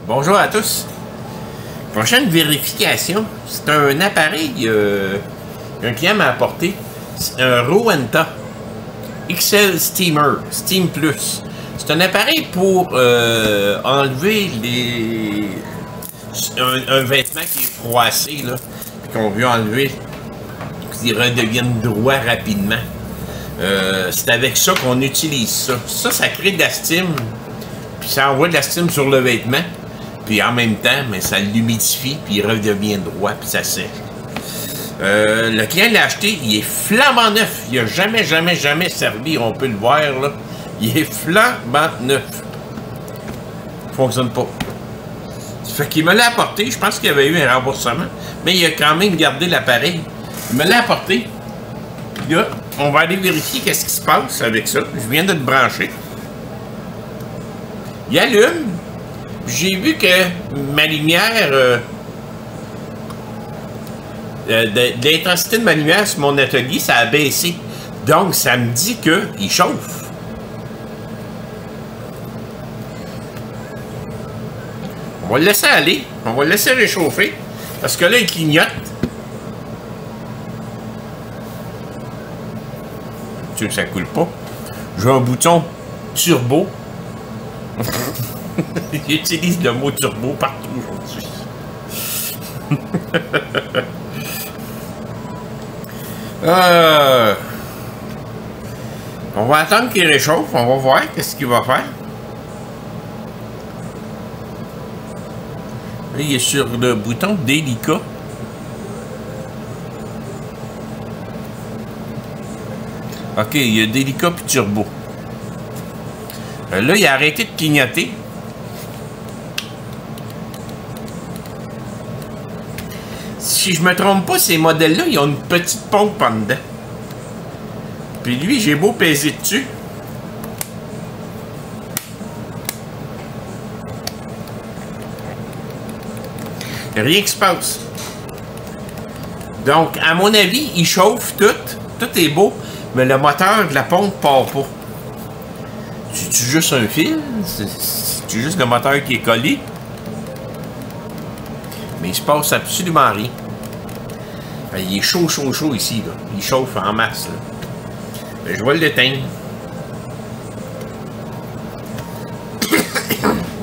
Bonjour à tous. Prochaine vérification, c'est un appareil qu'un client m'a apporté. C'est un Rowenta XL Steamer, Steam Plus. C'est un appareil pour enlever un vêtement qui est froissé, là, puis qu'on veut enlever, qu'il redevienne droit rapidement. C'est avec ça qu'on utilise ça. Ça crée de la steam, puis ça envoie de la steam sur le vêtement. Puis en même temps, mais ça l'humidifie, puis il redevient droit, puis ça sèche. Le client l'a acheté, il est flambant neuf. Il n'a jamais servi, on peut le voir, là. Il est flambant neuf. Il fonctionne pas. Ça fait qu'il me l'a apporté, je pense qu'il y avait eu un remboursement, mais il a quand même gardé l'appareil. Il me l'a apporté. Puis là, on va aller vérifier qu'est-ce qui se passe avec ça. Je viens de le brancher. Il allume. J'ai vu que ma lumière, l'intensité de ma lumière sur mon atelier, ça a baissé. Donc, ça me dit qu'il chauffe. On va le laisser aller. On va le laisser réchauffer. Parce que là, il clignote. Tu sais que ça coule pas. J'ai un bouton turbo. J'utilise le mot turbo partout aujourd'hui. On va attendre qu'il réchauffe. On va voir qu'est-ce qu'il va faire. Là, il est sur le bouton délicat. OK, il y a délicat puis turbo. Là, il a arrêté de clignoter. Si je me trompe pas, ces modèles-là, ils ont une petite pompe en dedans. Puis lui, j'ai beau peser dessus. Rien qui se passe. Donc, à mon avis, il chauffe tout. Tout est beau, mais le moteur de la pompe part pas. C'est-tu juste un fil? C'est-tu juste le moteur qui est collé? Mais il se passe absolument rien. Il est chaud ici, là. Il chauffe en masse, là. Je vais l'éteindre.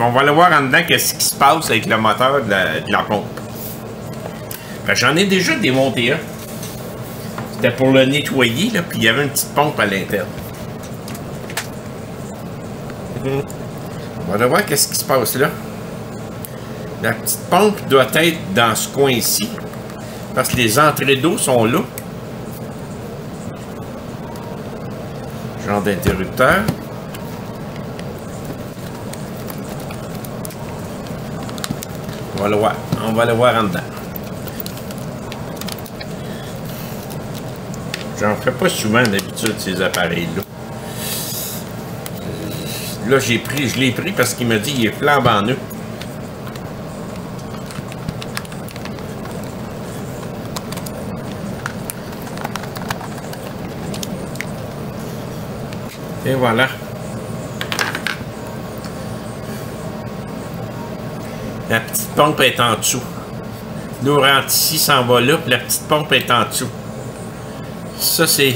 On va aller voir en dedans qu'est-ce qui se passe avec le moteur de la pompe. J'en ai déjà démonté un. C'était pour le nettoyer, là, puis il y avait une petite pompe à l'intérieur. On va aller voir qu'est-ce qui se passe là. La petite pompe doit être dans ce coin-ci. Parce que les entrées d'eau sont là. Genre d'interrupteur. On va le voir. On va le voir en dedans. J'en fais pas souvent d'habitude ces appareils-là. Là, je l'ai pris parce qu'il m'a dit qu'il est flambant neuf. Et voilà. La petite pompe est en dessous. L'eau rentre ici, s'en va là, puis la petite pompe est en dessous. Ça, c'est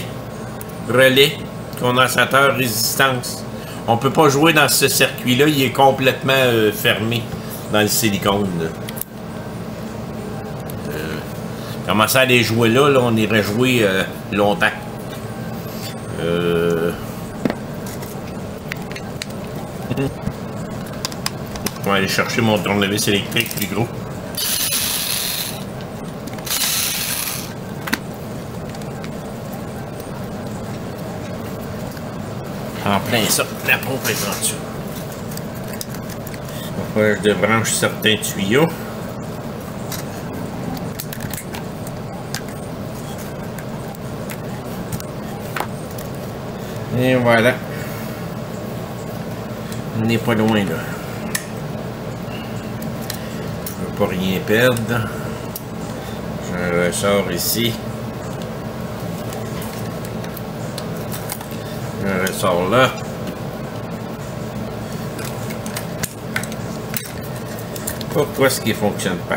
relais, condensateur, résistance. On ne peut pas jouer dans ce circuit-là, il est complètement fermé dans le silicone. Commencer à aller jouer là, on irait jouer longtemps. On va aller chercher mon tournevis électrique plus gros. En plein ça, la pompe est en dessous. Enfin, je débranche certains tuyaux. Et voilà. On n'est pas loin là. Je ne veux pas rien perdre. Je ressors ici. Je ressors là. Pourquoi est-ce qu'il ne fonctionne pas?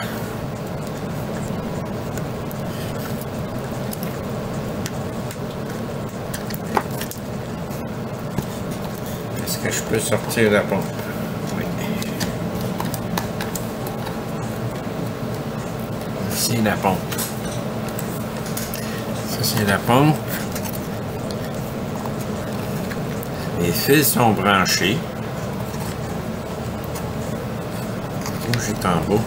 Est-ce que je peux sortir la pompe? Oui. C'est la pompe. Ça, c'est la pompe. Les fils sont branchés. J'ai en bas.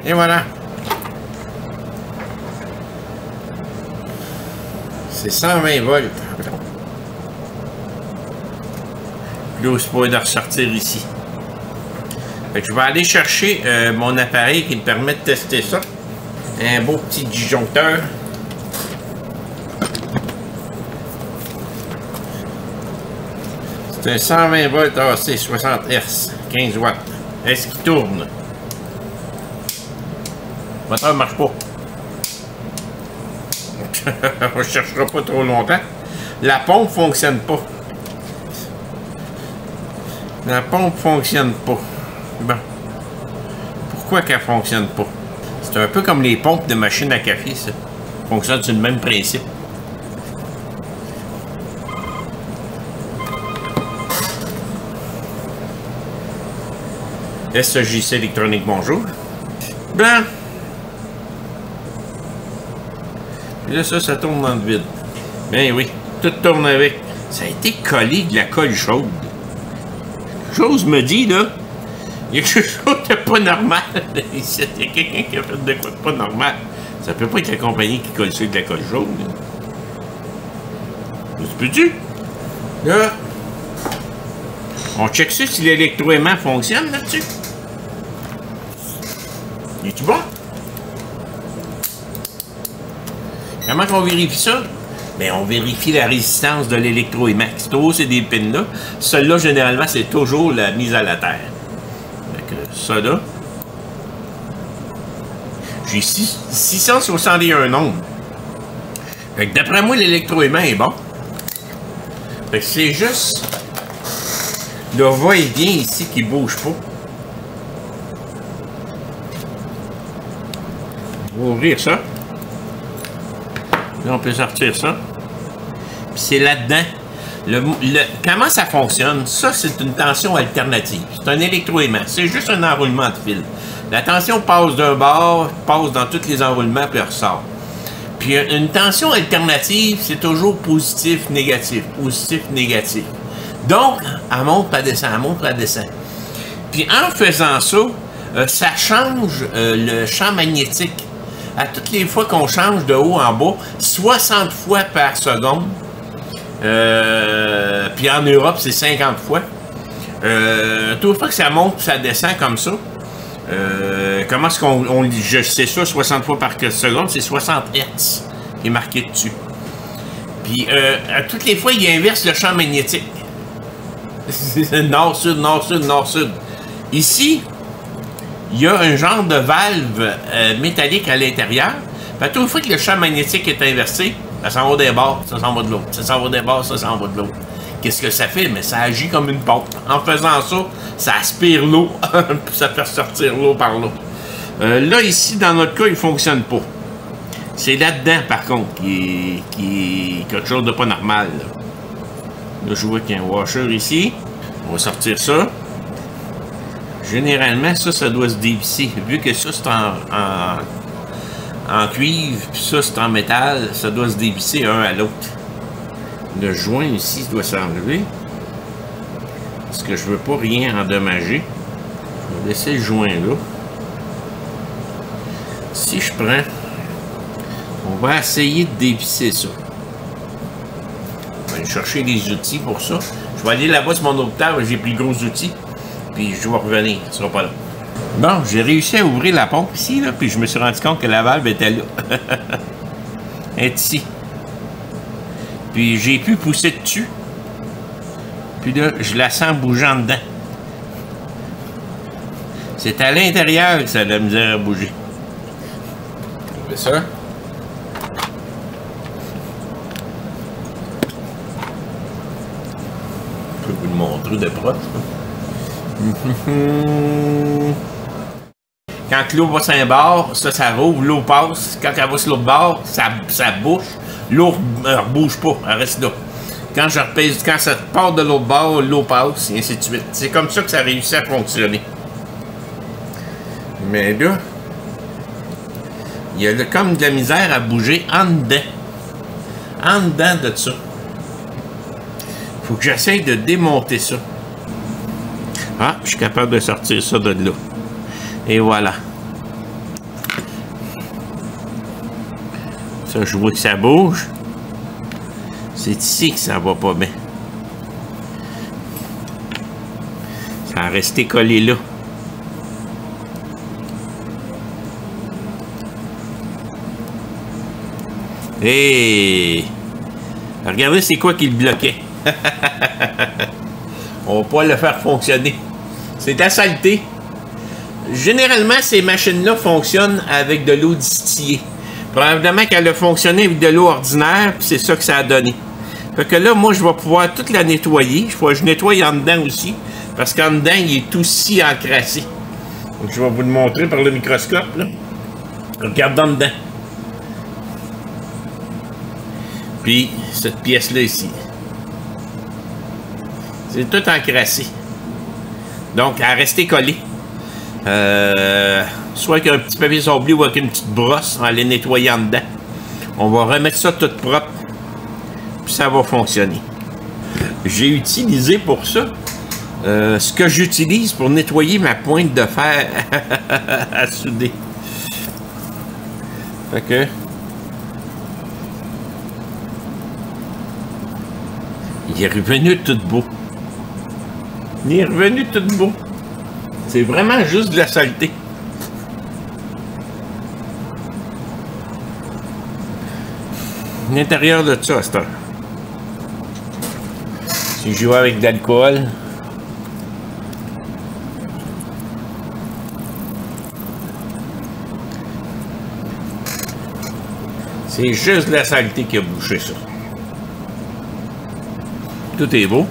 Et voilà. C'est 120 volts. Là, c'est pas de ressortir ici. Fait que je vais aller chercher mon appareil qui me permet de tester ça. Un beau petit disjoncteur. C'est un 120 volts AC 60 Hz, 15 watts. Est-ce qu'il tourne? Le moteur ne marche pas. On ne cherchera pas trop longtemps. La pompe ne fonctionne pas. La pompe ne fonctionne pas. Bon. Pourquoi qu'elle ne fonctionne pas? C'est un peu comme les pompes de machine à café, ça. Fonctionne sur le même principe. SJC électronique, bonjour. Blanc. Puis là, ça tourne dans le vide. Ben oui, tout tourne avec. Ça a été collé de la colle chaude. Chose me dit, là, il y a quelque chose de pas normal. Il y a quelqu'un qui a fait de quoi de pas normal. Ça peut pas être la compagnie qui colle sur de la colle chaude. Tu peux-tu? Là, on check ça si l'électroaimant fonctionne là-dessus. Es-tu bon? Comment qu'on vérifie ça? Bien, on vérifie la résistance de l'électroaimant. Si toujours c'est des pins là, celle-là, généralement, c'est toujours la mise à la terre. Donc, ça là. J'ai 661 ohms. Fait que d'après moi, l'électroaimant est bon. Fait que c'est juste le va-et-vient ici qui bouge pas. On va ouvrir ça. Là, on peut sortir ça. Puis c'est là-dedans. Comment ça fonctionne? Ça, c'est une tension alternative. C'est un électroaimant. C'est juste un enroulement de fil. La tension passe d'un bord, passe dans tous les enroulements, puis elle ressort. Puis une tension alternative, c'est toujours positif, négatif. Positif, négatif. Donc, elle monte, elle descend, elle monte, elle descend. Puis en faisant ça, ça change le champ magnétique. À toutes les fois qu'on change de haut en bas, 60 fois par seconde. Puis en Europe, c'est 50 fois. Toutes les fois que ça monte, ça descend comme ça. Comment est-ce qu'on je sais ça, 60 fois par seconde, c'est 60 Hz qui est marqué dessus. Puis à toutes les fois, il inverse le champ magnétique. Nord-sud, nord-sud, nord-sud. Ici, il y a un genre de valve métallique à l'intérieur. À toute fois que le champ magnétique est inversé, ça s'en va d'un bord, ça s'en va de l'autre. Ça s'en va d'un bord, ça s'en va de l'autre. Qu'est-ce que ça fait? Mais ça agit comme une pompe. En faisant ça, ça aspire l'eau, puis ça fait sortir l'eau par là. Là, ici, dans notre cas, il ne fonctionne pas. C'est là-dedans, par contre, qui est quelque chose de pas normal. Là, je vois qu'il y a un washer ici. On va sortir ça. Généralement, ça doit se dévisser. Vu que ça, c'est en cuivre, puis ça, c'est en métal, ça doit se dévisser un à l'autre. Le joint ici doit s'enlever. Parce que je veux pas rien endommager. Je vais laisser le joint là. Si je prends, on va essayer de dévisser ça. Je vais aller chercher les outils pour ça. Je vais aller là-bas sur mon autre table, j'ai pris le gros outil. Puis je vais revenir, ce sera pas là. Bon, j'ai réussi à ouvrir la pompe ici, là, puis je me suis rendu compte que la valve était là. Elle est ici. Puis j'ai pu pousser dessus. Puis là, je la sens bougeant dedans. C'est à l'intérieur que ça a de la misère à bouger. On fait ça. vous le montrer de proche. Quand l'eau va sur un bord, ça rouvre, l'eau passe. Quand elle va sur l'autre bord, ça bouche. L'eau ne bouge pas, elle reste là. Quand ça part de l'autre bord, l'eau passe, et ainsi de suite. C'est comme ça que ça réussit à fonctionner. Mais là, il y a comme de la misère à bouger en dedans. En dedans de ça. Faut que j'essaye de démonter ça. Ah, je suis capable de sortir ça de là. Et voilà. Ça, je vois que ça bouge. C'est ici que ça va pas bien. Ça a resté collé là. Hey! Regardez c'est quoi qui le bloquait. On va pas le faire fonctionner. C'est la saleté. Généralement, ces machines-là fonctionnent avec de l'eau distillée. Probablement qu'elle a fonctionné avec de l'eau ordinaire, puis c'est ça que ça a donné. Fait que là, moi, je vais pouvoir toute la nettoyer. Je nettoie en dedans aussi, parce qu'en dedans, il est aussi encrassé. Donc, je vais vous le montrer par le microscope, là. Regardons dedans. Puis, cette pièce-là ici. C'est tout encrassé. Donc, à rester collé. Soit avec un petit papier sablé ou avec une petite brosse en les nettoyant dedans. On va remettre ça tout propre. Puis ça va fonctionner. J'ai utilisé pour ça ce que j'utilise pour nettoyer ma pointe de fer à souder. Fait que il est revenu tout beau. Il est revenu tout beau. C'est vraiment juste de la saleté. L'intérieur de ça, c'est un. Si je joue avec de l'alcool. C'est juste de la saleté qui a bouché ça. Tout est beau.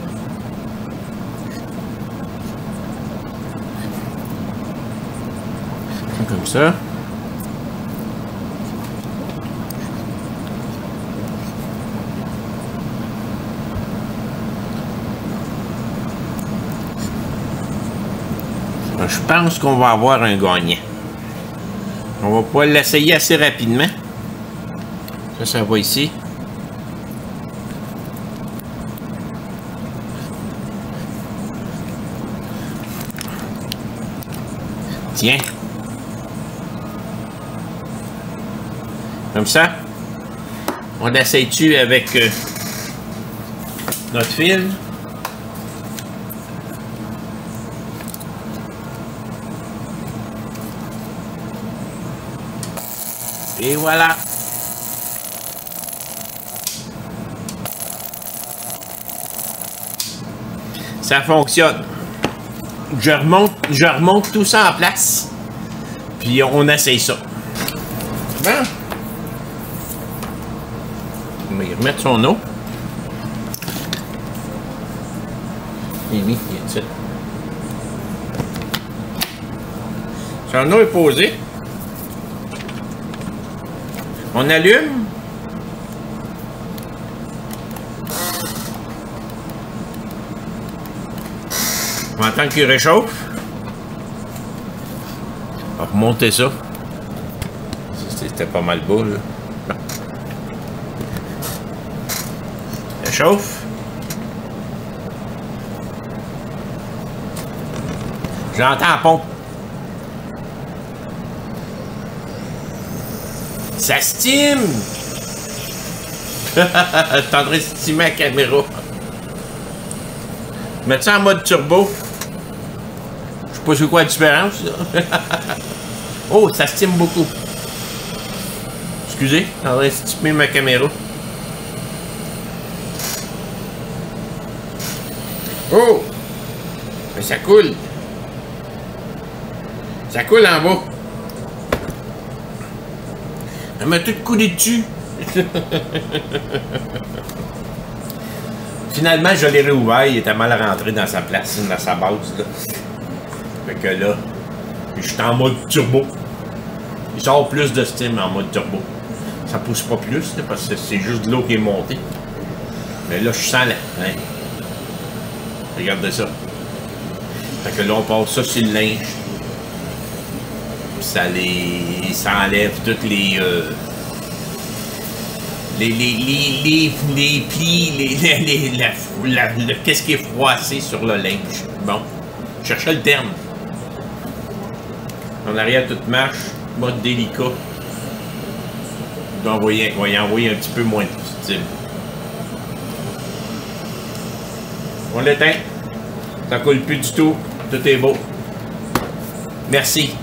Comme ça. Je pense qu'on va avoir un gagnant. On va pouvoir l'essayer assez rapidement. Ça va ici. Tiens. Comme ça. On l'essaye-tu avec notre fil. Et voilà. Ça fonctionne. Je remonte tout ça en place. Puis on essaye ça. Bon. On va y remettre son eau. Et oui, il est ici. Son eau est posée. On allume. On va attendre qu'il réchauffe. On va remonter ça. C'était pas mal beau, là. Réchauffe. J'entends la pompe. Ça stime! T'es en train de stimer la caméra. Mettre ça en mode turbo. Je sais pas c'est quoi la différence, là. Oh, ça stime beaucoup. Excusez, t'es en train de stimer ma caméra. Oh! Mais ça coule. Ça coule en bas. Elle m'a tout coulé dessus. Finalement, je l'ai réouvert, il était mal rentré dans sa place, dans sa base, là. Fait que là, je suis en mode turbo. Il sort plus de steam en mode turbo. Ça pousse pas plus, là, parce que c'est juste de l'eau qui est montée. Mais là, je sens là. Hein? Regardez ça. Fait que là, on passe ça sur le linge. Puis ça enlève toutes les plis, qu'est-ce qui est froissé sur le linge. Bon, je cherchais le terme. En arrière, tout marche. Mode délicat. On va y envoyer un petit peu moins de style. On l'éteint. Ça coule plus du tout. Tout est beau. Merci.